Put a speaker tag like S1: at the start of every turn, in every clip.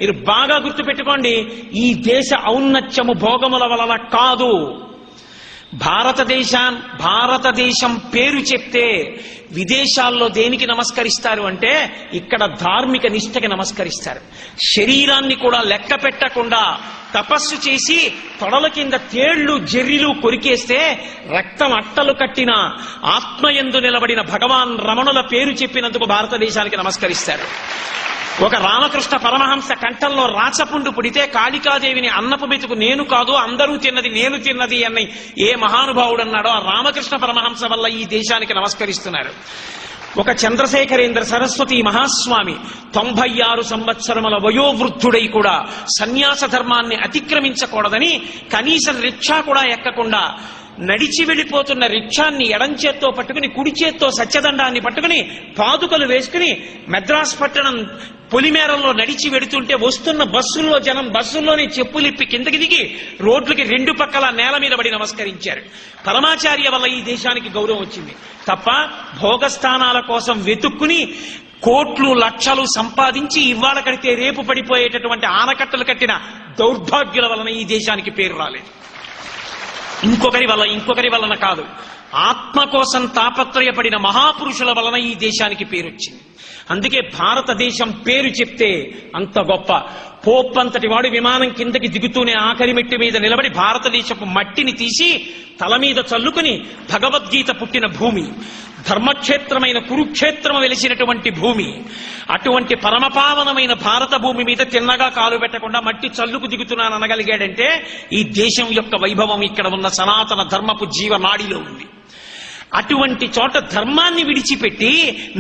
S1: మీరు బాగా గుర్తుపెట్టుకోండి, ఈ దేశ ఔన్నత్యము భోగముల వలన కాదు. భారతదేశం పేరు చెప్తే విదేశాల్లో దేనికి నమస్కరిస్తారు అంటే ఇక్కడ ధార్మిక నిష్ఠకి నమస్కరిస్తారు. శరీరాన్ని కూడా లెక్క పెట్టకుండా తపస్సు చేసి తొడల కింద తేళ్లు జెర్రిలు కొరికేస్తే రక్తం అట్టలు కట్టిన ఆత్మయందు నిలబడిన భగవాన్ రమణుల పేరు చెప్పినందుకు భారతదేశానికి నమస్కరిస్తారు. ఒక రామకృష్ణ పరమహంస కంఠంలో రాచపుండు పుడితే కాళికాదేవిని అన్నపు మెతుకు నేను కాదు అందరూ తిన్నది నేను తిన్నది అని ఏ మహానుభావుడు అన్నాడో ఆ రామకృష్ణ పరమహంస వల్ల ఈ దేశానికి నమస్కరిస్తున్నారు. ఒక చంద్రశేఖరేంద్ర సరస్వతి మహాస్వామి 96 సంవత్సరముల వయోవృద్ధుడై కూడా సన్యాస ధర్మాన్ని అతిక్రమించకూడదని కనీసం రిక్షా కూడా ఎక్కకుండా నడిచి వెళ్ళిపోతున్న రిక్షాన్ని ఎడం చేత్తో పట్టుకుని కుడి చేత్తో సత్యదండాన్ని పట్టుకుని పాదుకలు వేసుకుని మద్రాసు పట్టణం పొలిమేరల్లో నడిచి వెడుతుంటే వస్తున్న బస్సుల్లో జనం బస్సుల్లోనే చెప్పులిప్పి కిందకి దిగి రోడ్లకి 2 పక్కల నేల మీద పడి నమస్కరించారు. పరమాచార్య వల్ల ఈ దేశానికి గౌరవం వచ్చింది తప్ప భోగస్థానాల కోసం వెతుక్కుని కోట్లు లక్షలు సంపాదించి ఇవాళ కడితే రేపు పడిపోయేటటువంటి ఆనకట్టలు కట్టిన దౌర్భాగ్యుల వలన ఈ దేశానికి పేరు రాలేదు. ఇంకొకరి వలన కాదు, ఆత్మ కోసం తాపత్రయపడిన మహాపురుషుల వలన ఈ దేశానికి పేరొచ్చింది. అందుకే భారతదేశం పేరు చెప్తే అంత గొప్ప. పోప్ అంతటి వాడు విమానం కిందకి దిగుతూనే ఆఖరి మెట్టి మీద నిలబడి భారతదేశపు మట్టిని తీసి తల మీద చల్లుకుని భగవద్గీత పుట్టిన భూమి, ధర్మక్షేత్రమైన కురుక్షేత్రం వెలిసినటువంటి భూమి, అటువంటి పరమపావనమైన భారత భూమి మీద తిన్నగా కాలు పెట్టకుండా మట్టి చల్లుకు దిగుతున్నాను అనగలిగాడంటే ఈ దేశం యొక్క వైభవం ఇక్కడ ఉన్న సనాతన ధర్మపు జీవనాడిలో ఉంది. అటువంటి చోట ధర్మాన్ని విడిచిపెట్టి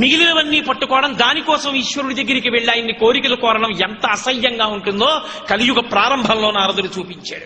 S1: మిగిలినవన్నీ పట్టుకోవడం, దానికోసం ఈశ్వరుడి దగ్గరికి వెళ్ళి ఆయన్ని కోరికలు కోరడం ఎంత అసహ్యంగా ఉంటుందో కలియుగ ప్రారంభంలో నారదుడు చూపించాడు.